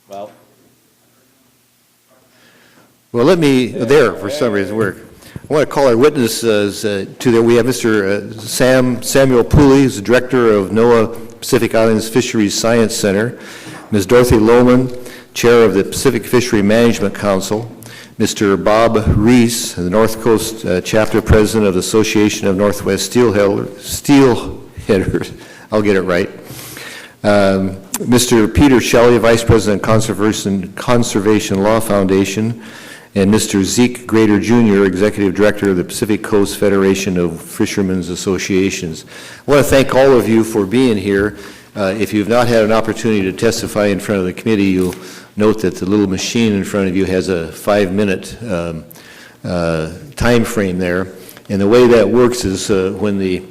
Well, let me, there, for some reason, work. I want to call our witnesses we have Mr. Samuel Pooley, who's the director of NOAA Pacific Islands Fisheries Science Center, Ms. Dorothy Lohman, chair of the Pacific Fishery Management Council, Mr. Bob Reese, the North Coast chapter president of the Association of Northwest Steelheaders, I'll get it right, Mr. Peter Shelley, vice president, Conservation Law Foundation, and Mr. Zeke Grader Jr., Executive Director of the Pacific Coast Federation of Fishermen's Associations. I want to thank all of you for being here. If you've not had an opportunity to testify in front of the committee, you'll note that the little machine in front of you has a 5-minute time frame there. And the way that works is when the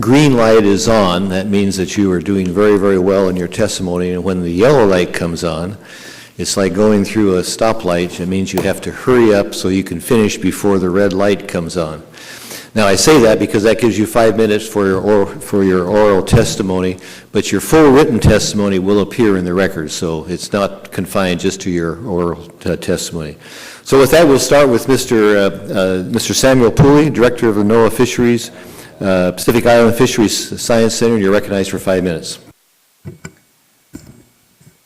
green light is on, that means that you are doing very, very well in your testimony. And when the yellow light comes on, it's like going through a stoplight. It means you have to hurry up so you can finish before the red light comes on. Now, I say that because that gives you 5 minutes for your oral testimony, but your full written testimony will appear in the record, so it's not confined just to your oral testimony. So with that, we'll start with Mr. Samuel Pooley, Director of the NOAA Fisheries, Pacific Island Fisheries Science Center. You're recognized for 5 minutes.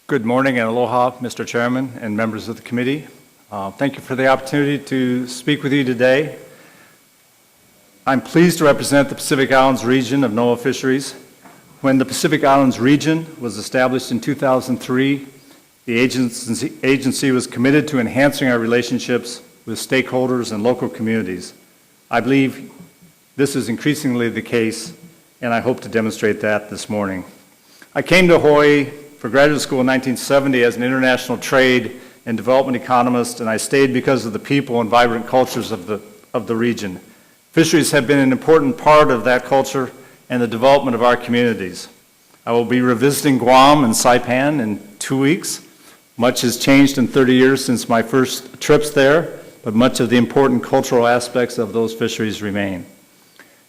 Good morning and aloha, Mr. Chairman and members of the committee. Thank you for the opportunity to speak with you today. I'm pleased to represent the Pacific Islands region of NOAA Fisheries. When the Pacific Islands region was established in 2003, the agency was committed to enhancing our relationships with stakeholders and local communities. I believe this is increasingly the case, and I hope to demonstrate that this morning. I came to Hawaii for graduate school in 1970 as an international trade and development economist, and I stayed because of the people and vibrant cultures of the region. Fisheries have been an important part of that culture and the development of our communities. I will be revisiting Guam and Saipan in 2 weeks. Much has changed in 30 years since my first trips there, but much of the important cultural aspects of those fisheries remain.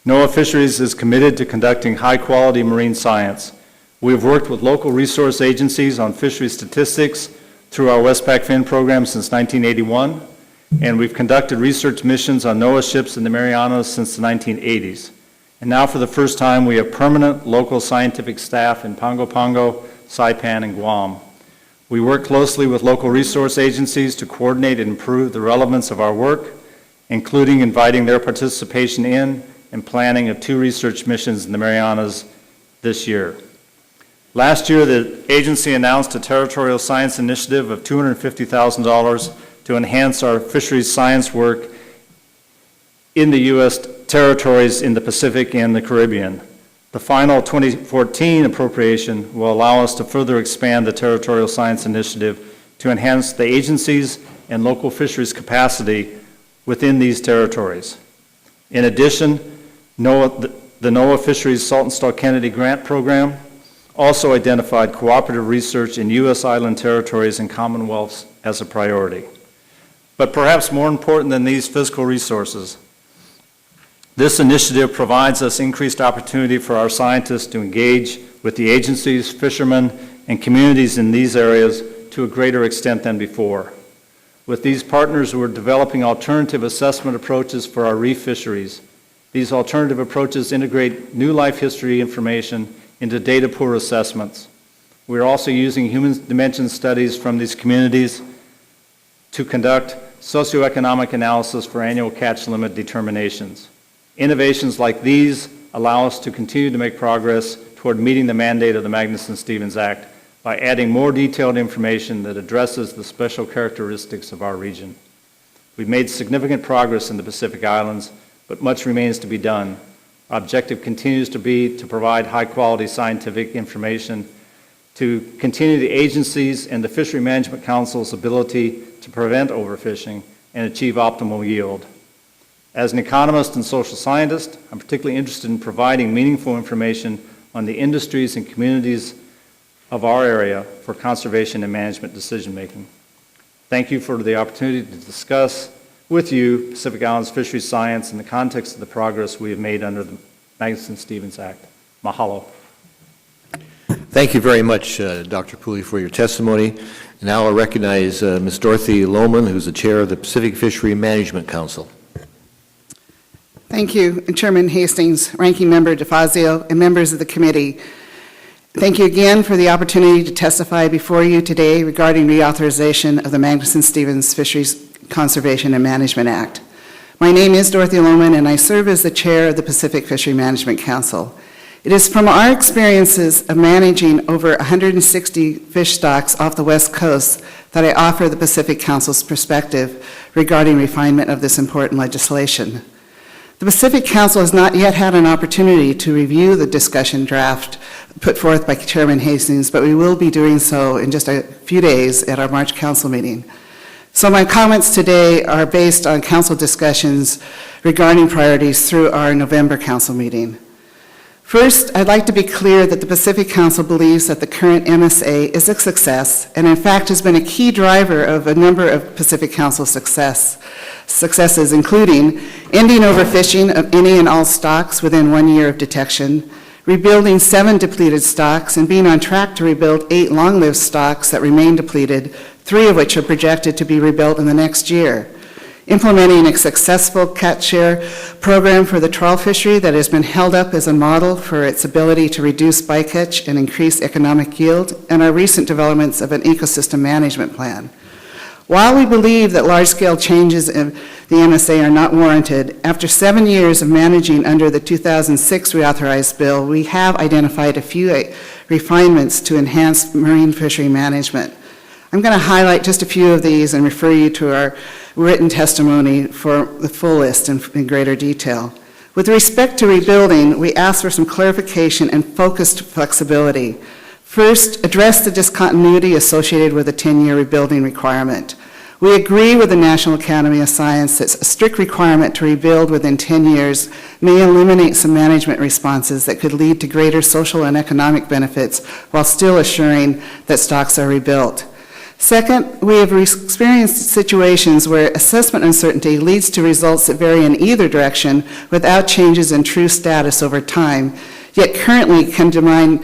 NOAA Fisheries is committed to conducting high-quality marine science. We have worked with local resource agencies on fishery statistics through our Westpac Fin program since 1981, and we've conducted research missions on NOAA ships in the Marianas since the 1980s. And now for the first time, we have permanent local scientific staff in Pago Pago, Saipan, and Guam. We work closely with local resource agencies to coordinate and improve the relevance of our work, including inviting their participation in and planning of 2 research missions in the Marianas this year. Last year, the agency announced a territorial science initiative of $250,000 to enhance our fisheries science work in the U.S. territories in the Pacific and the Caribbean. The final 2014 appropriation will allow us to further expand the territorial science initiative to enhance the agency's and local fisheries capacity within these territories. In addition, the NOAA Fisheries Saltonstall Kennedy Grant Program also identified cooperative research in U.S. island territories and commonwealths as a priority. But perhaps more important than these fiscal resources, this initiative provides us increased opportunity for our scientists to engage with the agencies, fishermen, and communities in these areas to a greater extent than before. With these partners, we're developing alternative assessment approaches for our reef fisheries. These alternative approaches integrate new life history information into data poor assessments. We're also using human dimension studies from these communities to conduct socioeconomic analysis for annual catch limit determinations. Innovations like these allow us to continue to make progress toward meeting the mandate of the Magnuson-Stevens Act by adding more detailed information that addresses the special characteristics of our region. We've made significant progress in the Pacific Islands, but much remains to be done. Our objective continues to be to provide high-quality scientific information, to continue the agencies and the Fishery Management Council's ability to prevent overfishing and achieve optimal yield. As an economist and social scientist, I'm particularly interested in providing meaningful information on the industries and communities of our area for conservation and management decision-making. Thank you for the opportunity to discuss with you Pacific Islands fisheries science in the context of the progress we have made under the Magnuson-Stevens Act. Mahalo. Thank you very much, Dr. Pooley, for your testimony. Now I'll recognize Ms. Dorothy Lohman, who's the chair of the Pacific Fishery Management Council. Thank you, Chairman Hastings, Ranking Member DeFazio, and members of the committee. Thank you again for the opportunity to testify before you today regarding reauthorization of the Magnuson-Stevens Fisheries Conservation and Management Act. My name is Dorothy Lohman, and I serve as the chair of the Pacific Fishery Management Council. It is from our experiences of managing over 160 fish stocks off the West Coast that I offer the Pacific Council's perspective regarding refinement of this important legislation. The Pacific Council has not yet had an opportunity to review the discussion draft put forth by Chairman Hastings, but we will be doing so in just a few days at our March Council meeting. So my comments today are based on Council discussions regarding priorities through our November Council meeting. First, I'd like to be clear that the Pacific Council believes that the current MSA is a success and in fact has been a key driver of a number of Pacific Council successes, including ending overfishing of any and all stocks within 1 year of detection, rebuilding 7 depleted stocks, and being on track to rebuild 8 long-lived stocks that remain depleted, 3 of which are projected to be rebuilt in the next year. Implementing a successful catch share program for the trawl fishery that has been held up as a model for its ability to reduce bycatch and increase economic yield, and our recent developments of an ecosystem management plan. While we believe that large-scale changes in the MSA are not warranted, after 7 years of managing under the 2006 reauthorized bill, we have identified a few refinements to enhance marine fishery management. I'm going to highlight just a few of these and refer you to our written testimony for the full list in greater detail. With respect to rebuilding, we ask for some clarification and focused flexibility. First, address the discontinuity associated with a 10-year rebuilding requirement. We agree with the National Academy of Science that a strict requirement to rebuild within 10 years may eliminate some management responses that could lead to greater social and economic benefits while still assuring that stocks are rebuilt. Second, we have experienced situations where assessment uncertainty leads to results that vary in either direction without changes in true status over time, yet currently can demand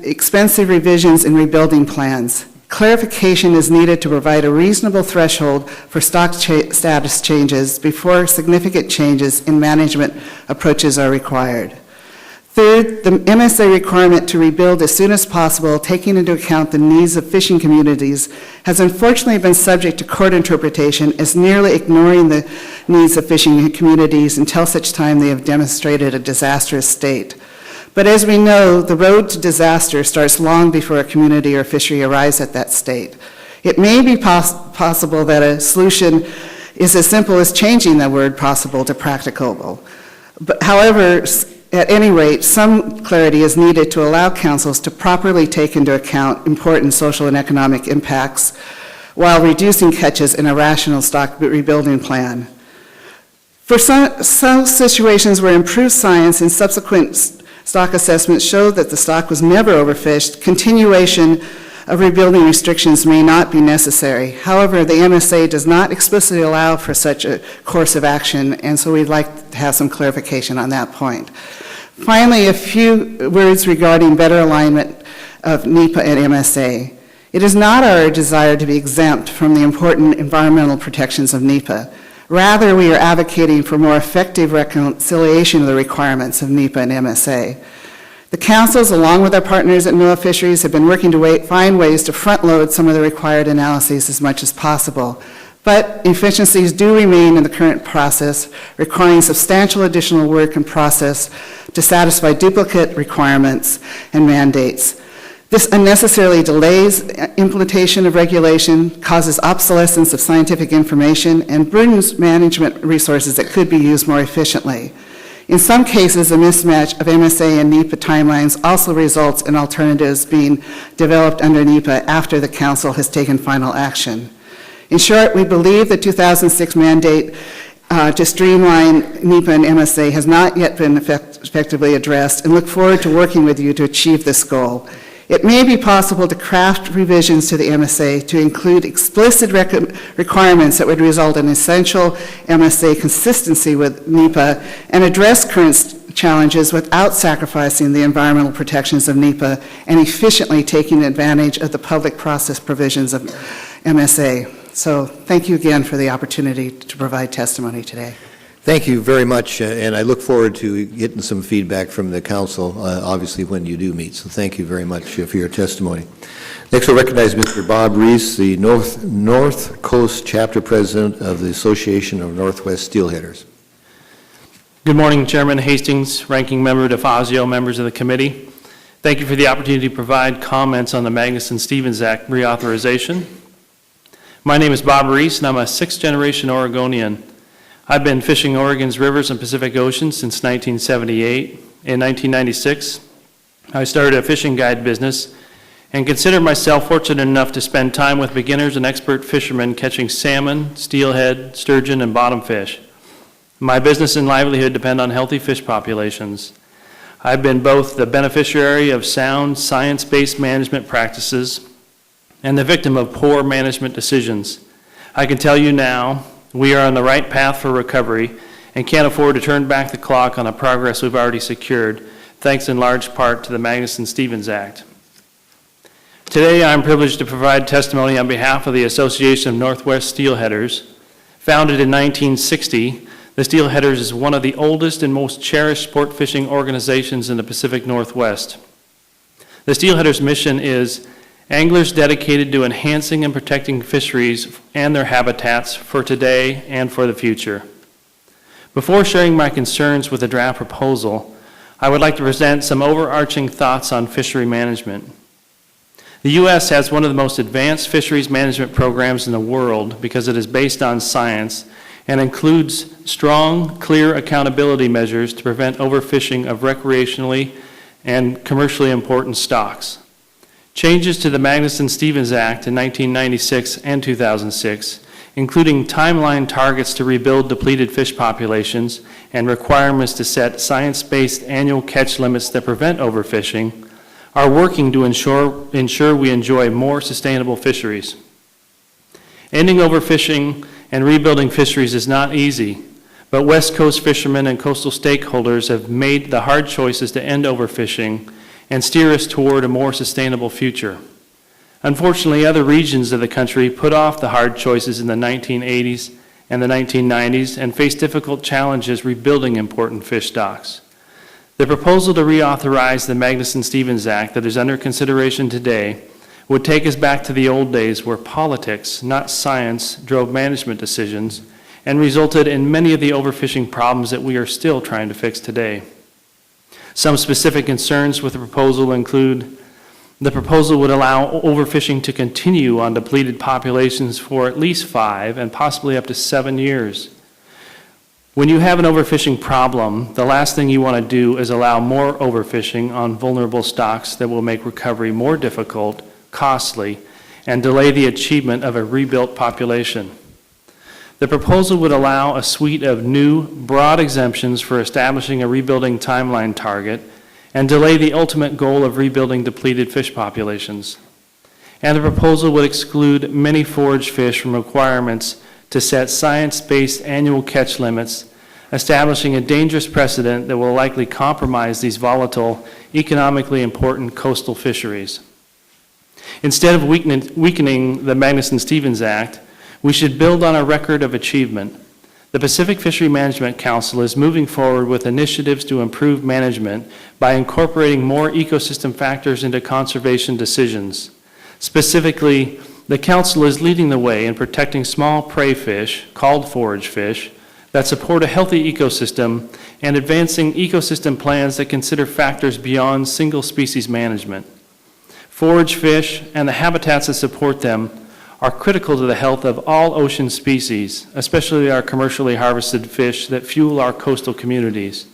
expensive revisions in rebuilding plans. Clarification is needed to provide a reasonable threshold for stock status changes before significant changes in management approaches are required. Third, the MSA requirement to rebuild as soon as possible, taking into account the needs of fishing communities, has unfortunately been subject to court interpretation as nearly ignoring the needs of fishing communities until such time they have demonstrated a disastrous state. But as we know, the road to disaster starts long before a community or fishery arrives at that state. It may be possible that a solution is as simple as changing the word possible to practicable. But however, at any rate, some clarity is needed to allow councils to properly take into account important social and economic impacts while reducing catches in a rational stock rebuilding plan. For some situations where improved science and subsequent stock assessments showed that the stock was never overfished, continuation of rebuilding restrictions may not be necessary. However, the MSA does not explicitly allow for such a course of action, and so we'd like to have some clarification on that point. Finally, a few words regarding better alignment of NEPA and MSA. It is not our desire to be exempt from the important environmental protections of NEPA. Rather, we are advocating for more effective reconciliation of the requirements of NEPA and MSA. The councils, along with our partners at NOAA Fisheries, have been working to find ways to front-load some of the required analyses as much as possible. But efficiencies do remain in the current process, requiring substantial additional work and process to satisfy duplicate requirements and mandates. This unnecessarily delays implementation of regulation, causes obsolescence of scientific information, and burdens management resources that could be used more efficiently. In some cases, a mismatch of MSA and NEPA timelines also results in alternatives being developed under NEPA after the council has taken final action. In short, we believe the 2006 mandate to streamline NEPA and MSA has not yet been effectively addressed, and look forward to working with you to achieve this goal. It may be possible to craft revisions to the MSA to include explicit requirements that would result in essential MSA consistency with NEPA and address current challenges without sacrificing the environmental protections of NEPA and efficiently taking advantage of the public process provisions of MSA. So thank you again for the opportunity to provide testimony today. Thank you very much, and I look forward to getting some feedback from the council, obviously, when you do meet. So thank you very much for your testimony. Next, we'll recognize Mr. Bob Reese, the North Coast Chapter President of the Association of Northwest Steelheaders. Good morning, Chairman Hastings, Ranking Member DeFazio, members of the committee. Thank you for the opportunity to provide comments on the Magnuson-Stevens Act reauthorization. My name is Bob Reese, and I'm a sixth-generation Oregonian. I've been fishing Oregon's rivers and Pacific Ocean since 1978. In 1996, I started a fishing guide business and consider myself fortunate enough to spend time with beginners and expert fishermen catching salmon, steelhead, sturgeon, and bottom fish. My business and livelihood depend on healthy fish populations. I've been both the beneficiary of sound, science-based management practices and the victim of poor management decisions. I can tell you now, we are on the right path for recovery and can't afford to turn back the clock on the progress we've already secured, thanks in large part to the Magnuson-Stevens Act. Today, I'm privileged to provide testimony on behalf of the Association of Northwest Steelheaders. Founded in 1960, the Steelheaders is one of the oldest and most cherished sport fishing organizations in the Pacific Northwest. The Steelheaders' mission is anglers dedicated to enhancing and protecting fisheries and their habitats for today and for the future. Before sharing my concerns with the draft proposal, I would like to present some overarching thoughts on fishery management. The U.S. has one of the most advanced fisheries management programs in the world because it is based on science and includes strong, clear accountability measures to prevent overfishing of recreationally and commercially important stocks. Changes to the Magnuson-Stevens Act in 1996 and 2006, including timeline targets to rebuild depleted fish populations and requirements to set science-based annual catch limits that prevent overfishing, are working to ensure we enjoy more sustainable fisheries. Ending overfishing and rebuilding fisheries is not easy, but West Coast fishermen and coastal stakeholders have made the hard choices to end overfishing and steer us toward a more sustainable future. Unfortunately, other regions of the country put off the hard choices in the 1980s and the 1990s and faced difficult challenges rebuilding important fish stocks. The proposal to reauthorize the Magnuson-Stevens Act that is under consideration today would take us back to the old days where politics, not science, drove management decisions and resulted in many of the overfishing problems that we are still trying to fix today. Some specific concerns with the proposal include the proposal would allow overfishing to continue on depleted populations for at least 5 and possibly up to 7 years. When you have an overfishing problem, the last thing you want to do is allow more overfishing on vulnerable stocks that will make recovery more difficult, costly, and delay the achievement of a rebuilt population. The proposal would allow a suite of new, broad exemptions for establishing a rebuilding timeline target and delay the ultimate goal of rebuilding depleted fish populations. And the proposal would exclude many forage fish from requirements to set science-based annual catch limits, establishing a dangerous precedent that will likely compromise these volatile, economically important coastal fisheries. Instead of weakening the Magnuson-Stevens Act, we should build on a record of achievement. The Pacific Fishery Management Council is moving forward with initiatives to improve management by incorporating more ecosystem factors into conservation decisions. Specifically, the Council is leading the way in protecting small prey fish, called forage fish, that support a healthy ecosystem and advancing ecosystem plans that consider factors beyond single species management. Forage fish and the habitats that support them are critical to the health of all ocean species, especially our commercially harvested fish that fuel our coastal communities.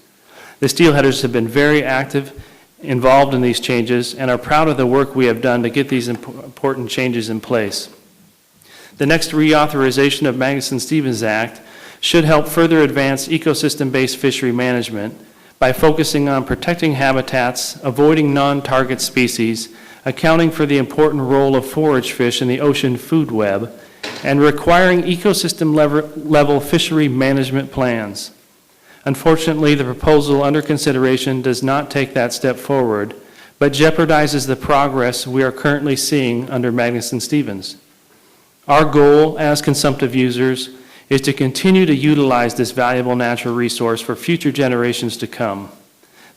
The steelheaders have been very active, involved in these changes, and are proud of the work we have done to get these important changes in place. The next reauthorization of Magnuson-Stevens Act should help further advance ecosystem-based fishery management by focusing on protecting habitats, avoiding non-target species, accounting for the important role of forage fish in the ocean food web, and requiring ecosystem level fishery management plans. Unfortunately, the proposal under consideration does not take that step forward, but jeopardizes the progress we are currently seeing under Magnuson-Stevens. Our goal as consumptive users is to continue to utilize this valuable natural resource for future generations to come.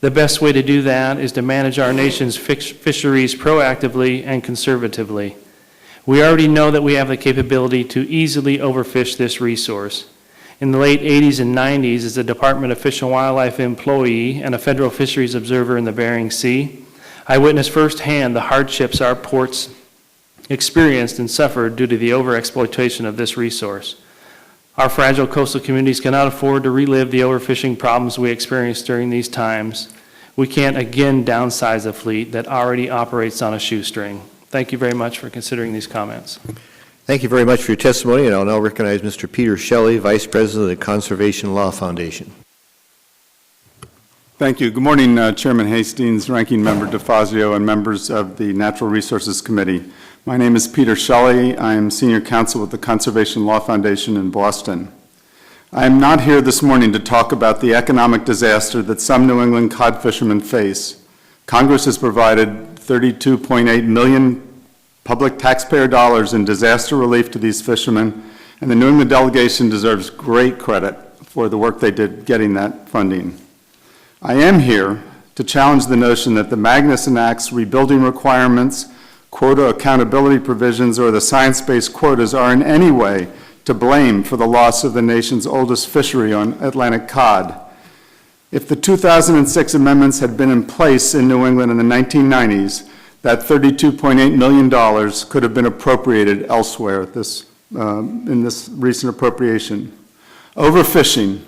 The best way to do that is to manage our nation's fisheries proactively and conservatively. We already know that we have the capability to easily overfish this resource. In the late 80s and 90s, as a Department of Fish and Wildlife employee and a federal fisheries observer in the Bering Sea, I witnessed firsthand the hardships our ports experienced and suffered due to the overexploitation of this resource. Our fragile coastal communities cannot afford to relive the overfishing problems we experienced during these times. We can't again downsize a fleet that already operates on a shoestring. Thank you very much for considering these comments. Thank you very much for your testimony, and I'll now recognize Mr. Peter Shelley, Vice President of the Conservation Law Foundation. Thank you. Good morning, Chairman Hastings, Ranking Member DeFazio, and members of the Natural Resources Committee. My name is Peter Shelley. I am Senior Counsel with the Conservation Law Foundation in Boston. I am not here this morning to talk about the economic disaster that some New England cod fishermen face. Congress has provided $32.8 million public taxpayer dollars in disaster relief to these fishermen, and the New England delegation deserves great credit for the work they did getting that funding. I am here to challenge the notion that the Magnuson Act's rebuilding requirements, quota accountability provisions, or the science-based quotas are in any way to blame for the loss of the nation's oldest fishery on Atlantic cod. If the 2006 amendments had been in place in New England in the 1990s, that $32.8 million could have been appropriated elsewhere in this recent appropriation. Overfishing,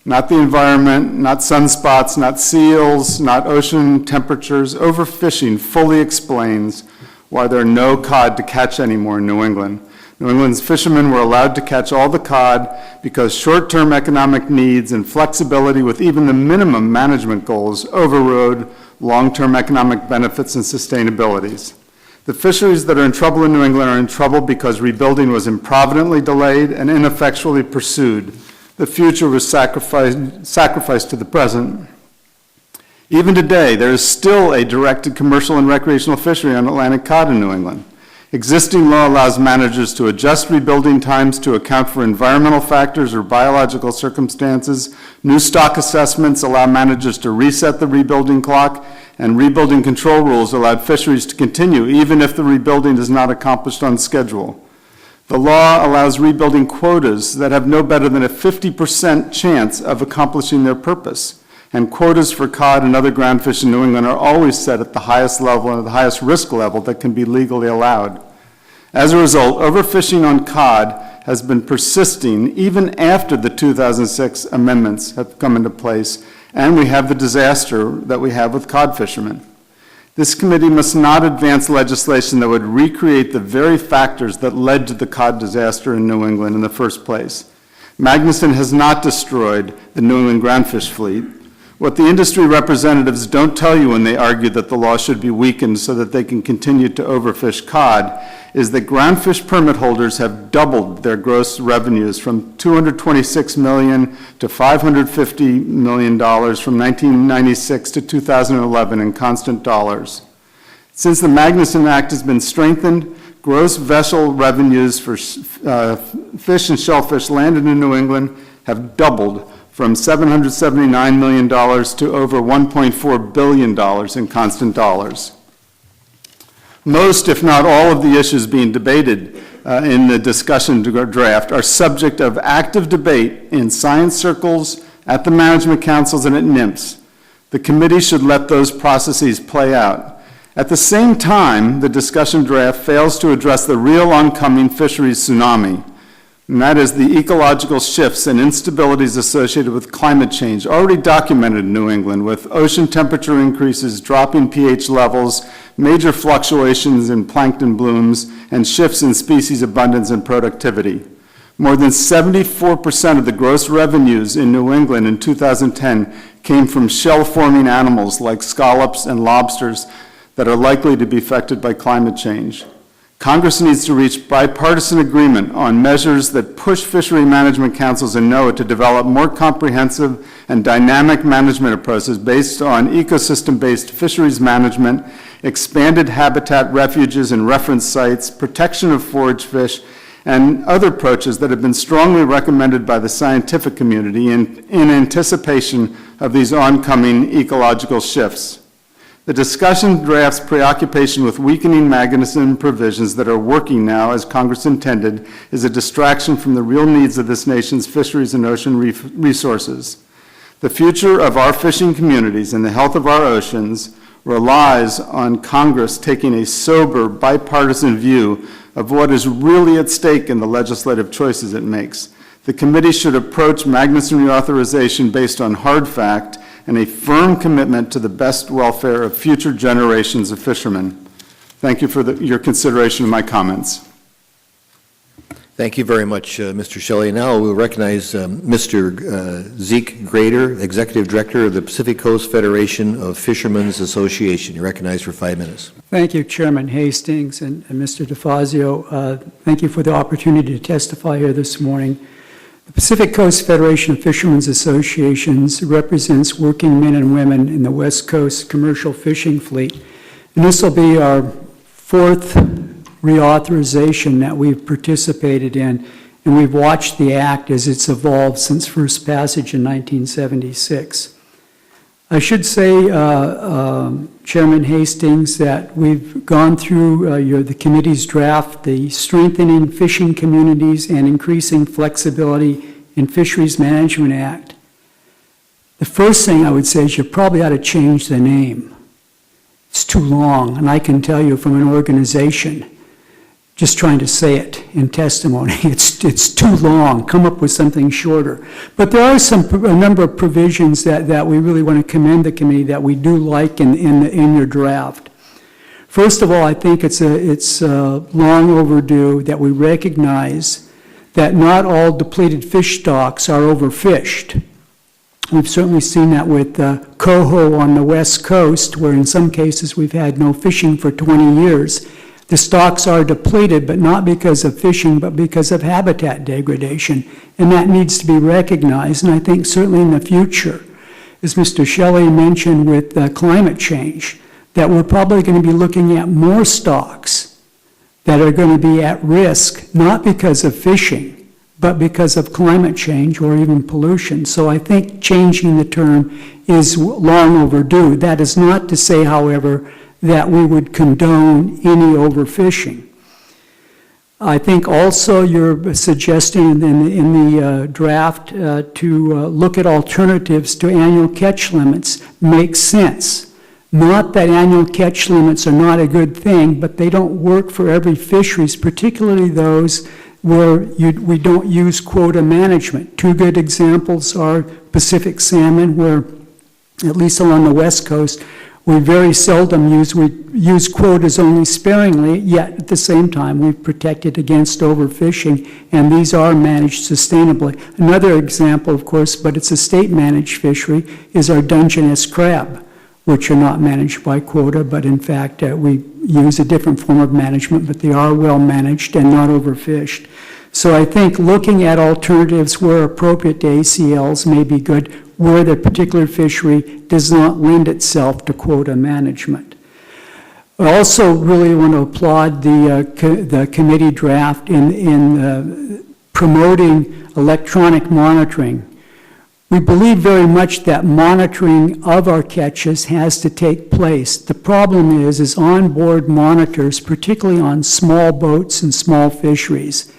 not the environment, not sunspots, not seals, not ocean temperatures. Overfishing fully explains why there are no cod to catch anymore in New England. New England's fishermen were allowed to catch all the cod because short-term economic needs and flexibility with even the minimum management goals overrode long-term economic benefits and sustainabilities. The fisheries that are in trouble in New England are in trouble because rebuilding was improvidently delayed and ineffectually pursued. The future was sacrificed to the present. Even today, there is still a directed commercial and recreational fishery on Atlantic cod in New England. Existing law allows managers to adjust rebuilding times to account for environmental factors or biological circumstances. New stock assessments allow managers to reset the rebuilding clock, and rebuilding control rules allowed fisheries to continue even if the rebuilding is not accomplished on schedule. The law allows rebuilding quotas that have no better than a 50% chance of accomplishing their purpose. And quotas for cod and other ground fish in New England are always set at the highest level and the highest risk level that can be legally allowed. As a result, overfishing on cod has been persisting even after the 2006 amendments have come into place, and we have the disaster that we have with cod fishermen. This committee must not advance legislation that would recreate the very factors that led to the cod disaster in New England in the first place. Magnuson has not destroyed the New England groundfish fleet. What the industry representatives don't tell you when they argue that the law should be weakened so that they can continue to overfish cod is that groundfish permit holders have doubled their gross revenues from $226 million to $550 million from 1996 to 2011 in constant dollars. Since the Magnuson Act has been strengthened, gross vessel revenues for fish and shellfish landed in New England have doubled from $779 million to over $1.4 billion in constant dollars. Most, if not all, of the issues being debated in the discussion draft are subject of active debate in science circles, at the management councils, and at NIMS. The committee should let those processes play out. At the same time, the discussion draft fails to address the real oncoming fisheries tsunami, and that is the ecological shifts and instabilities associated with climate change, already documented in New England, with ocean temperature increases, dropping pH levels, major fluctuations in plankton blooms, and shifts in species abundance and productivity. More than 74% of the gross revenues in New England in 2010 came from shell-forming animals like scallops and lobsters that are likely to be affected by climate change. Congress needs to reach bipartisan agreement on measures that push fishery management councils and NOAA to develop more comprehensive and dynamic management approaches based on ecosystem-based fisheries management, expanded habitat refuges and reference sites, protection of forage fish, and other approaches that have been strongly recommended by the scientific community in anticipation of these oncoming ecological shifts. The discussion drafts preoccupation with weakening Magnuson provisions that are working now as Congress intended is a distraction from the real needs of this nation's fisheries and ocean resources. The future of our fishing communities and the health of our oceans relies on Congress taking a sober, bipartisan view of what is really at stake in the legislative choices it makes. The committee should approach Magnuson reauthorization based on hard fact and a firm commitment to the best welfare of future generations of fishermen. Thank you for your consideration of my comments. Thank you very much, Mr. Shelley. Now we'll recognize Mr. Zeke Grader, Executive Director of the Pacific Coast Federation of Fishermen's Association. You're recognized for 5 minutes. Thank you, Chairman Hastings and Mr. DeFazio. Thank you for the opportunity to testify here this morning. The Pacific Coast Federation of Fishermen's Associations represents working men and women in the West Coast commercial fishing fleet. And this will be our fourth reauthorization that we've participated in, and we've watched the Act as it's evolved since first passage in 1976. I should say, Chairman Hastings, that we've gone through the committee's draft, the Strengthening Fishing Communities and Increasing Flexibility in Fisheries Management Act. The first thing I would say is you probably ought to change the name. It's too long, and I can tell you from an organization, just trying to say it in testimony, it's too long. Come up with something shorter. But there are a number of provisions that we really want to commend the committee that we do like in your draft. First of all, I think it's long overdue that we recognize that not all depleted fish stocks are overfished. We've certainly seen that with coho on the West Coast, where in some cases we've had no fishing for 20 years. The stocks are depleted, but not because of fishing, but because of habitat degradation, and that needs to be recognized. And I think certainly in the future, as Mr. Shelley mentioned with climate change, that we're probably going to be looking at more stocks that are going to be at risk, not because of fishing, but because of climate change or even pollution. So I think changing the term is long overdue. That is not to say, however, that we would condone any overfishing. I think also you're suggesting in the draft to look at alternatives to annual catch limits makes sense. Not that annual catch limits are not a good thing, but they don't work for every fisheries, particularly those where we don't use quota management. Two good examples are Pacific salmon, where, at least along the West Coast, we very seldom use quotas only sparingly, yet at the same time we've protected against overfishing, and these are managed sustainably. Another example, of course, but it's a state-managed fishery, is our Dungeness crab, which are not managed by quota, but in fact we use a different form of management, but they are well managed and not overfished. So I think looking at alternatives where appropriate to ACLs may be good, where the particular fishery does not lend itself to quota management. I also really want to applaud the committee draft in promoting electronic monitoring. We believe very much that monitoring of our catches has to take place. The problem is onboard monitors, particularly on small boats and small fisheries,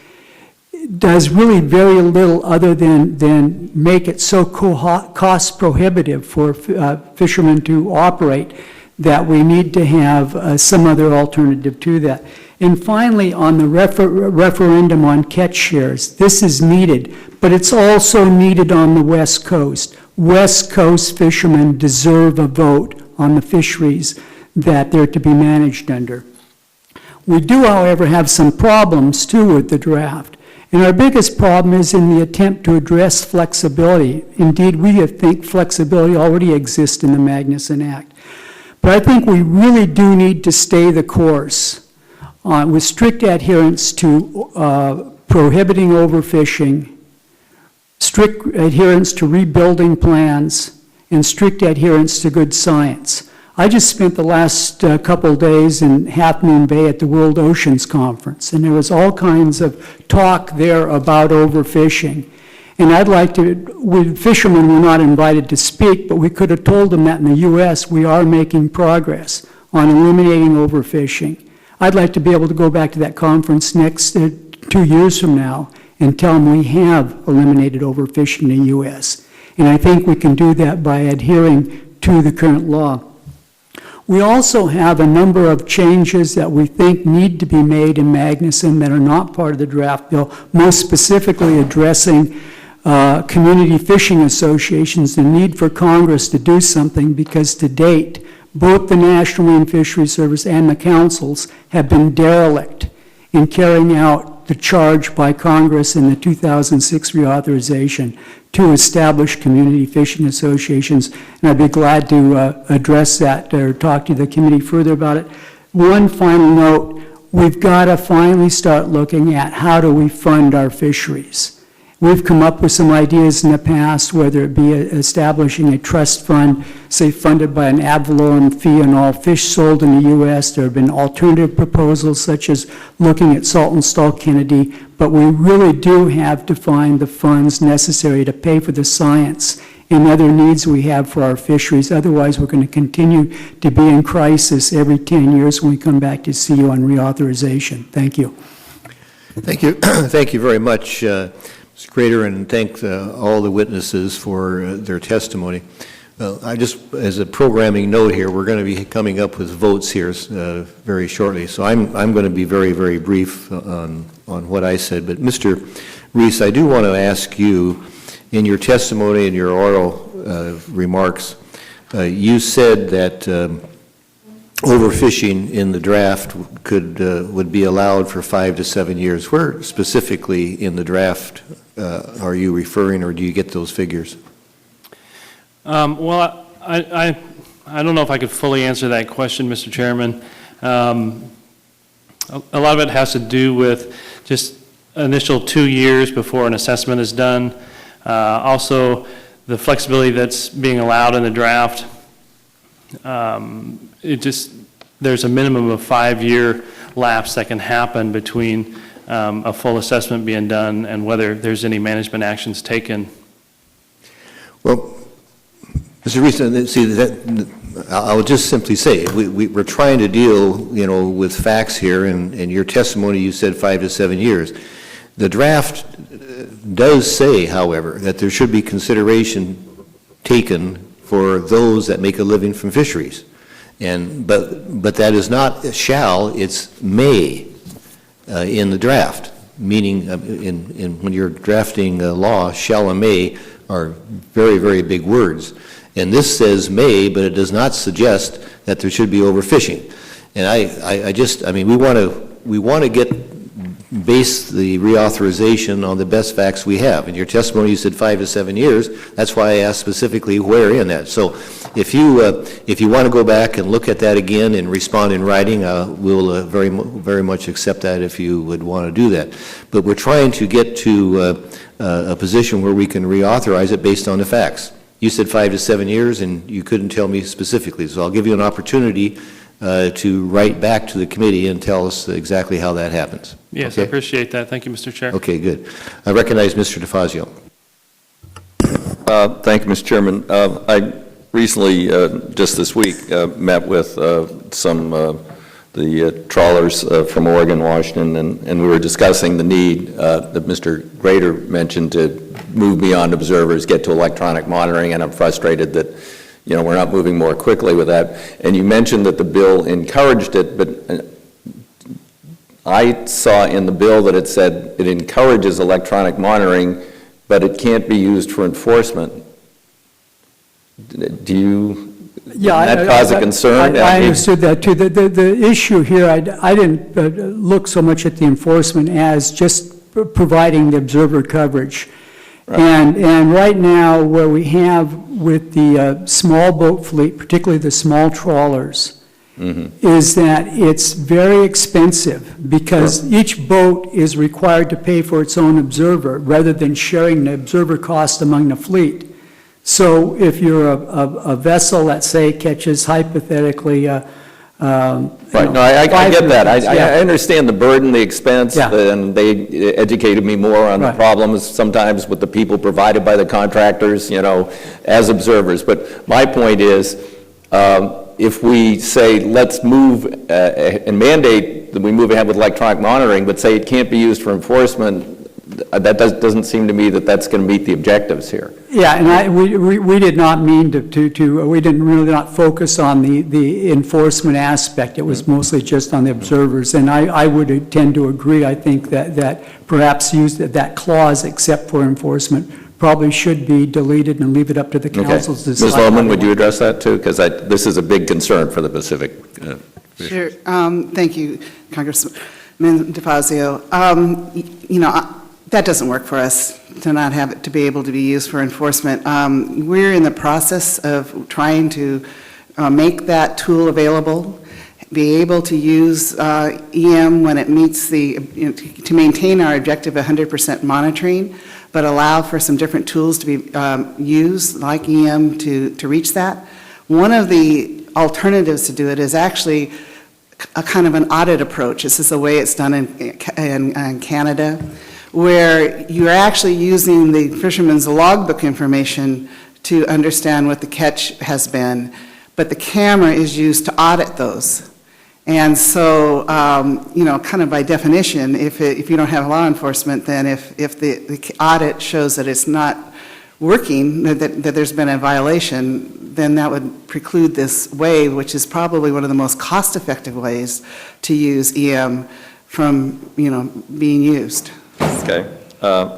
does really very little other than make it so cost prohibitive for fishermen to operate that we need to have some other alternative to that. And finally, on the referendum on catch shares, this is needed, but it's also needed on the West Coast. West Coast fishermen deserve a vote on the fisheries that they're to be managed under. We do, however, have some problems too with the draft. And our biggest problem is in the attempt to address flexibility. Indeed, we think flexibility already exists in the Magnuson Act. But I think we really do need to stay the course with strict adherence to prohibiting overfishing, strict adherence to rebuilding plans, and strict adherence to good science. I just spent the last couple days in Half Moon Bay at the World Oceans Conference, and there was all kinds of talk there about overfishing. And I'd like to, fishermen were not invited to speak, but we could have told them that in the U.S. we are making progress on eliminating overfishing. I'd like to be able to go back to that conference next 2 years from now and tell them we have eliminated overfishing in the U.S. And I think we can do that by adhering to the current law. We also have a number of changes that we think need to be made in Magnuson that are not part of the draft bill, most specifically addressing community fishing associations, the need for Congress to do something, because to date, both the National Marine Fisheries Service and the councils have been derelict in carrying out the charge by Congress in the 2006 reauthorization to establish community fishing associations, and I'd be glad to address that or talk to the committee further about it. One final note, we've got to finally start looking at how do we fund our fisheries. We've come up with some ideas in the past, whether it be establishing a trust fund, say funded by an ad valorem fee on all fish sold in the U.S. There have been alternative proposals such as looking at salt and stall Kennedy, but we really do have to find the funds necessary to pay for the science and other needs we have for our fisheries. Otherwise, we're going to continue to be in crisis every 10 years when we come back to see you on reauthorization. Thank you. Thank you. Thank you very much, Mr. Grader, and thank all the witnesses for their testimony. I just, as a programming note here, we're going to be coming up with votes here very shortly, so I'm going to be very, very brief on what I said. But Mr. Reese, I do want to ask you, in your testimony and your oral remarks, you said that overfishing in the draft would be allowed for 5 to 7 years. Where specifically in the draft are you referring, or do you get those figures? Well, I don't know if I could fully answer that question, Mr. Chairman. A lot of it has to do with just initial 2 years before an assessment is done. Also, the flexibility that's being allowed in the draft. There's a minimum of 5-year lapse that can happen between a full assessment being done and whether there's any management actions taken. Well, Mr. Reese, see, I'll just simply say, we're trying to deal, with facts here, and in your testimony you said 5 to 7 years. The draft does say, however, that there should be consideration taken for those that make a living from fisheries. But that is not shall, it's may in the draft, meaning when you're drafting a law, shall and may are very, very big words. And this says may, but it does not suggest that there should be overfishing. And we want to base the reauthorization on the best facts we have. In your testimony, you said 5 to 7 years. That's why I asked specifically where in that. So if you want to go back and look at that again and respond in writing, we'll very much accept that if you would want to do that. But we're trying to get to a position where we can reauthorize it based on the facts. You said 5 to 7 years, and you couldn't tell me specifically. So I'll give you an opportunity to write back to the committee and tell us exactly how that happens. Yes, okay? I appreciate that. Thank you, Mr. Chair. Okay, good. I recognize Mr. DeFazio. Thank you, Mr. Chairman. I recently, just this week, met with some the trawlers from Oregon, Washington, and we were discussing the need that Mr. Grader mentioned to move beyond observers, get to electronic monitoring, and I'm frustrated that we're not moving more quickly with that. And you mentioned that the bill encouraged it, but I saw in the bill that it said it encourages electronic monitoring, but it can't be used for enforcement. Do you? Yeah, that cause a concern? I understood that too. The issue here, I didn't look so much at the enforcement as just providing the observer coverage. Right. And right now, where we have with the small boat fleet, particularly the small trawlers, is that it's very expensive because each boat is required to pay for its own observer rather than sharing the observer cost among the fleet. So if you're a vessel that, say, catches hypothetically Right, no, I get that. I understand the burden, the expense, Yeah. and they educated me more on the Right. problems sometimes with the people provided by the contractors, as observers. But my point is, if we say, let's move and mandate that we move ahead with electronic monitoring, but say it can't be used for enforcement, that doesn't seem to me that that's going to meet the objectives here. Yeah, and we did not mean we didn't really not focus on the enforcement aspect. It was mostly just on the observers. And I would tend to agree. I think that perhaps that clause, except for enforcement, probably should be deleted and leave it up to the councils to decide. Ms. Lohman, would you address that too? Because this is a big concern for the Pacific. Sure. Thank you, Congressman DeFazio. That doesn't work for us to not have it to be able to be used for enforcement. We're in the process of trying to make that tool available, be able to use EM when it meets to maintain our objective of 100% monitoring, but allow for some different tools to be used, like EM, to reach that. One of the alternatives to do it is actually a kind of an audit approach. This is the way it's done in Canada, where you're actually using the fisherman's logbook information to understand what the catch has been, but the camera is used to audit those. And so, kind of by definition, if you don't have law enforcement, then if the audit shows that it's not working, that there's been a violation, then that would preclude this way, which is probably one of the most cost-effective ways to use EM from, being used. Okay,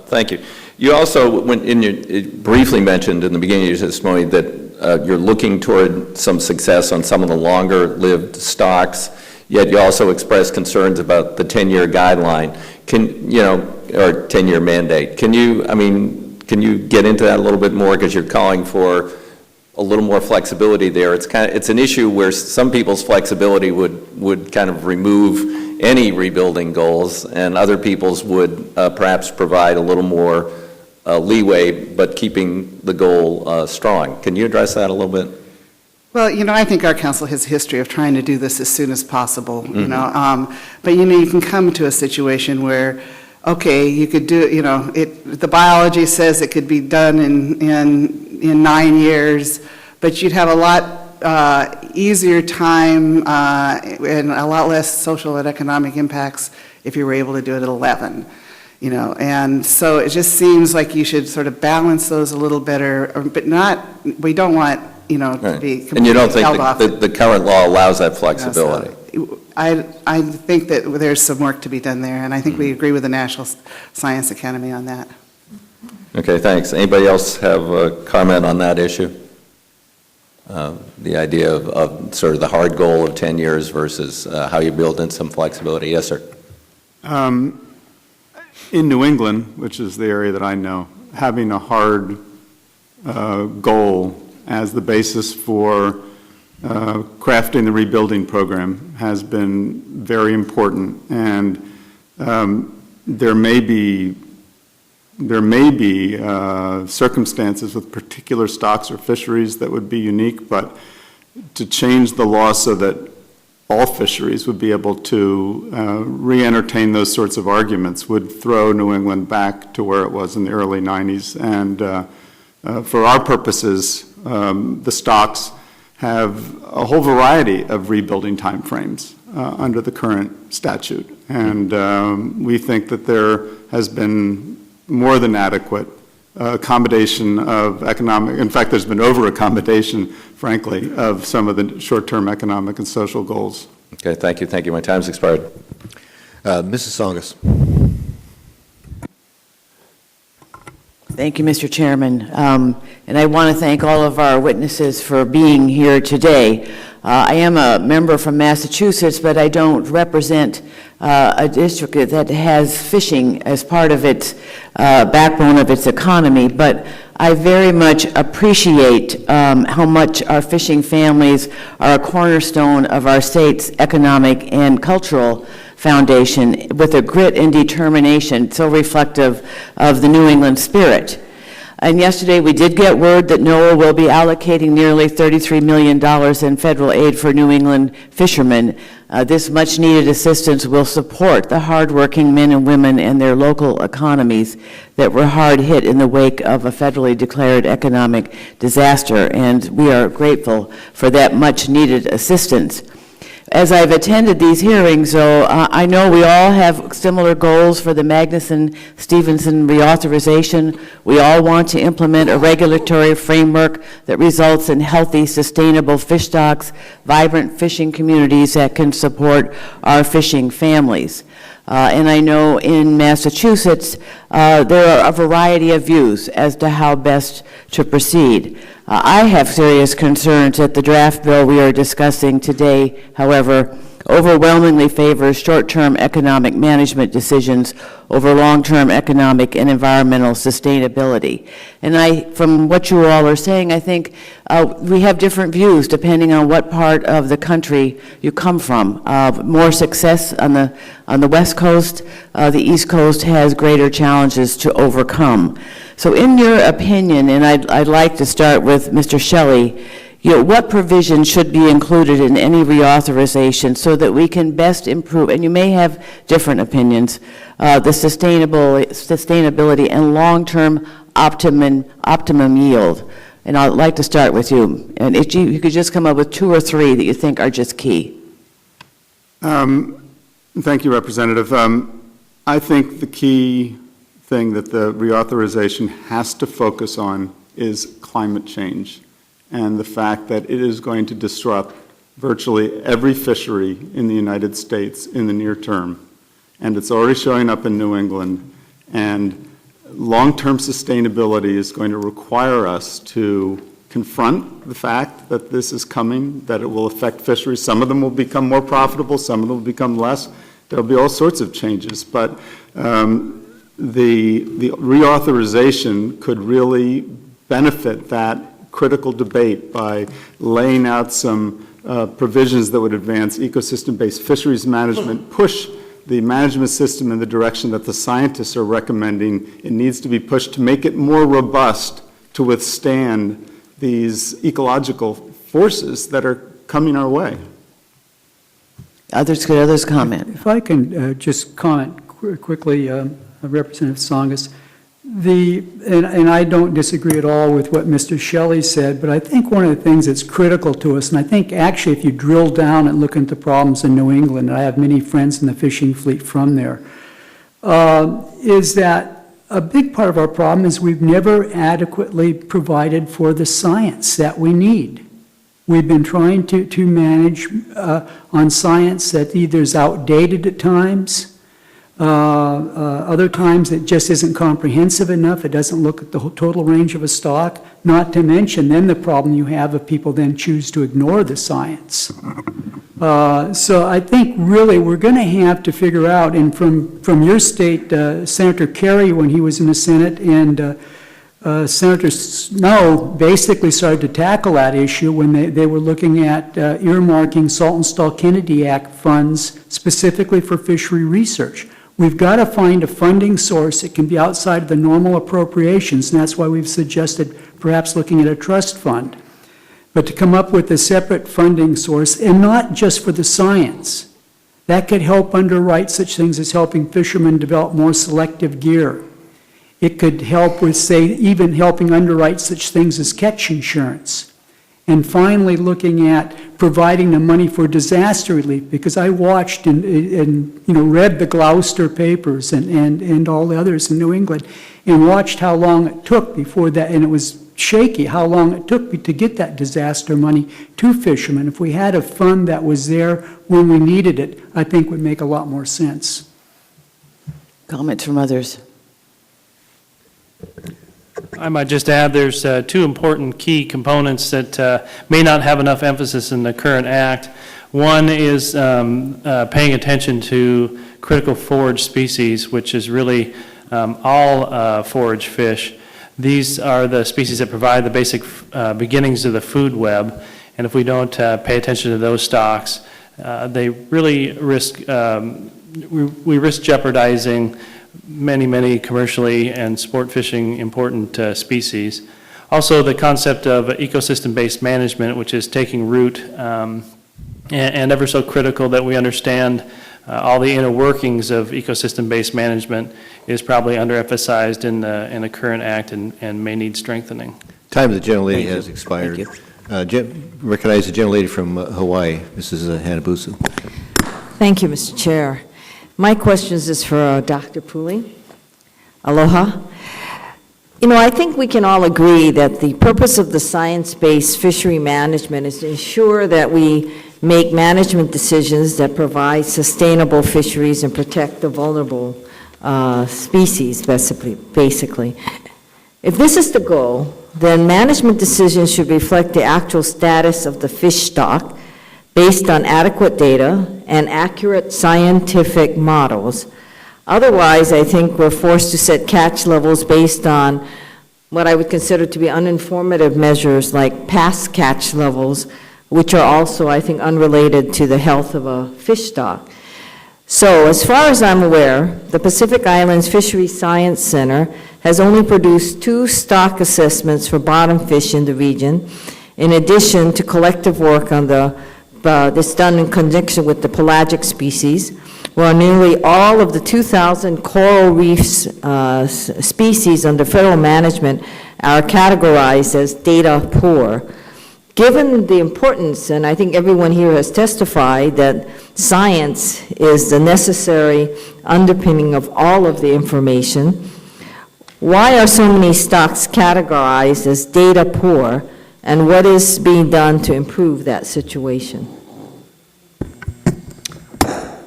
thank you. You also, briefly mentioned in the beginning of your testimony that you're looking toward some success on some of the longer-lived stocks, yet you also expressed concerns about the 10-year guideline, or 10-year mandate. Can you get into that a little bit more, because you're calling for a little more flexibility there? It's an issue where some people's flexibility would kind of remove any rebuilding goals, and other people's would perhaps provide a little more leeway, but keeping the goal strong. Can you address that a little bit? Well, I think our council has a history of trying to do this as soon as possible, but you can come to a situation where, okay, you could do, the biology says it could be done in 9 years, but you'd have a lot easier time and a lot less social and economic impacts if you were able to do it at 11. And so it just seems like you should sort of balance those a little better, but we don't want, to Right. be completely And you don't think held off. the current law allows that flexibility? I think that there's some work to be done there, and I think we agree with the National Science Academy on that. Okay, thanks. Anybody else have a comment on that issue? The idea of sort of the hard goal of 10 years versus how you build in some flexibility. Yes, sir. In New England, which is the area that I know, having a hard goal as the basis for crafting the rebuilding program has been very important, and there may be circumstances with particular stocks or fisheries that would be unique, but to change the law so that all fisheries would be able to re-entertain those sorts of arguments would throw New England back to where it was in the early 90s. And for our purposes, the stocks have a whole variety of rebuilding timeframes under the current statute. And we think that there has been more than adequate accommodation of economic, in fact, there's been over-accommodation, frankly, of some of the short-term economic and social goals. Okay, thank you. Thank you. My time's expired. Mrs. Songus. Thank you, Mr. Chairman. And I want to thank all of our witnesses for being here today. I am a member from Massachusetts, but I don't represent a district that has fishing as part of its backbone of its economy. But I very much appreciate how much our fishing families are a cornerstone of our state's economic and cultural foundation, with a grit and determination so reflective of the New England spirit. And yesterday we did get word that NOAA will be allocating nearly $33 million in federal aid for New England fishermen. This much needed assistance will support the hardworking men and women and their local economies that were hard hit in the wake of a federally declared economic disaster, and we are grateful for that much needed assistance. As I've attended these hearings, though, I know we all have similar goals for the Magnuson-Stevenson reauthorization. We all want to implement a regulatory framework that results in healthy, sustainable fish stocks, vibrant fishing communities that can support our fishing families. And I know in Massachusetts, there are a variety of views as to how best to proceed. I have serious concerns that the draft bill we are discussing today, however, overwhelmingly favors short-term economic management decisions over long-term economic and environmental sustainability. And from what you all are saying, I think we have different views depending on what part of the country you come from. More success on the West Coast, the East Coast has greater challenges to overcome. So in your opinion, and I'd like to start with Mr. Shelley, what provisions should be included in any reauthorization so that we can best improve, and you may have different opinions, the sustainability and long-term optimum yield? And I'd like to start with you. And if you could just come up with 2 or 3 that you think are just key. Thank you, Representative. I think the key thing that the reauthorization has to focus on is climate change and the fact that it is going to disrupt virtually every fishery in the United States in the near term. And it's already showing up in New England. And long-term sustainability is going to require us to confront the fact that this is coming, that it will affect fisheries. Some of them will become more profitable, some of them will become less. There'll be all sorts of changes. But the reauthorization could really benefit that critical debate by laying out some provisions that would advance ecosystem-based fisheries management, push the management system in the direction that the scientists are recommending it needs to be pushed to make it more robust to withstand these ecological forces that are coming our way. Could others comment? If I can just comment quickly, Representative Tsongas, and I don't disagree at all with what Mr. Shelley said, but I think one of the things that's critical to us, and I think actually if you drill down and look into problems in New England, and I have many friends in the fishing fleet from there, is that a big part of our problem is we've never adequately provided for the science that we need. We've been trying to manage on science that either is outdated at times, other times it just isn't comprehensive enough. It doesn't look at the total range of a stock, not to mention then the problem you have if people then choose to ignore the science. So I think really we're going to have to figure out, and from your state, Senator Kerry, when he was in the Senate, and Senator Snow basically started to tackle that issue when they were looking at earmarking Saltonstall-Kennedy Act funds specifically for fishery research. We've got to find a funding source that can be outside of the normal appropriations, and that's why we've suggested perhaps looking at a trust fund. But to come up with a separate funding source, and not just for the science. That could help underwrite such things as helping fishermen develop more selective gear. It could help with, say, even helping underwrite such things as catch insurance. And finally, looking at providing the money for disaster relief, because I watched and read the Gloucester papers and all the others in New England, and watched how long it took before that, and it was shaky how long it took to get that disaster money to fishermen. If we had a fund that was there when we needed it, I think would make a lot more sense. Comments from others? I might just add there's two important key components that may not have enough emphasis in the current act. One is paying attention to critical forage species, which is really all forage fish. These are the species that provide the basic beginnings of the food web, and if we don't pay attention to those stocks, they really risk, we risk jeopardizing many commercially and sport fishing important species. Also, the concept of ecosystem-based management, which is taking root and ever so critical that we understand all the inner workings of ecosystem-based management, is probably underemphasized in the current act and may need strengthening. Time of the gentlelady has expired. Recognize the gentlelady from Hawaii, Mrs. Hanabusa. Thank you, Mr. Chair. My question is for Dr. Pooley. Aloha. You know, I think we can all agree that the purpose of the science-based fishery management is to ensure that we make management decisions that provide sustainable fisheries and protect the vulnerable species, basically. If this is the goal, then management decisions should reflect the actual status of the fish stock based on adequate data and accurate scientific models. Otherwise, I think we're forced to set catch levels based on what I would consider to be uninformative measures like past catch levels, which are also, I think, unrelated to the health of a fish stock. So, as far as I'm aware, the Pacific Islands Fisheries Science Center has only produced 2 stock assessments for bottom fish in the region, in addition to collective work on that's done in conjunction with the pelagic species, where nearly all of the 2,000 coral reefs species under federal management are categorized as data poor. Given the importance, and I think everyone here has testified that science is the necessary underpinning of all of the information, why are so many stocks categorized as data poor, and what is being done to improve that situation?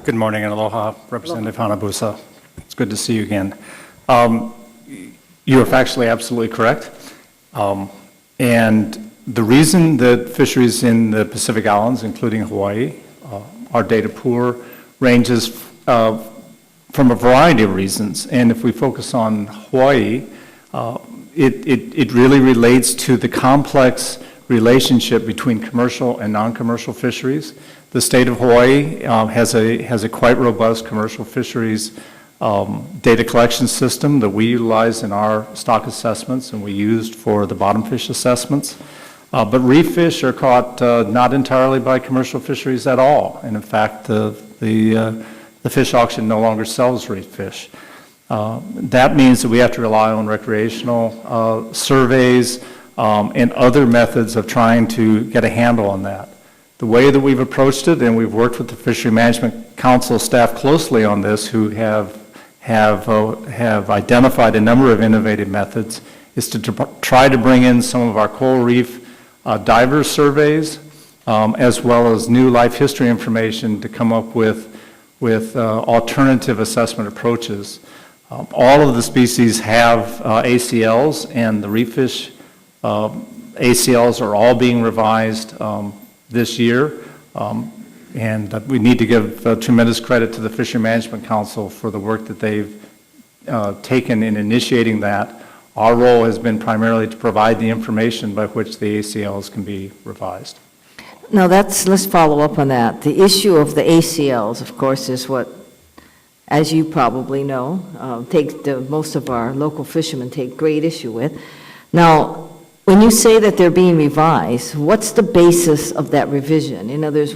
Good morning and aloha, Representative Hanabusa. It's good to see you again. You are factually absolutely correct. And the reason that fisheries in the Pacific Islands, including Hawaii, are data poor ranges from a variety of reasons. And if we focus on Hawaii, it really relates to the complex relationship between commercial and non-commercial fisheries. The state of Hawaii has a quite robust commercial fisheries data collection system that we utilize in our stock assessments and we used for the bottom fish assessments. But reef fish are caught not entirely by commercial fisheries at all. And in fact, the fish auction no longer sells reef fish. That means that we have to rely on recreational surveys and other methods of trying to get a handle on that. The way that we've approached it, and we've worked with the Fishery Management Council staff closely on this, who have identified a number of innovative methods, is to try to bring in some of our coral reef diver surveys, as well as new life history information to come up with alternative assessment approaches. All of the species have ACLs, and the reef fish ACLs are all being revised this year, and we need to give tremendous credit to the Fishery Management Council for the work that they've taken in initiating that. Our role has been primarily to provide the information by which the ACLs can be revised. Now let's follow up on that. The issue of the ACLs, of course, is what, as you probably know, most of our local fishermen take great issue with. Now, when you say that they're being revised, what's the basis of that revision? In other words,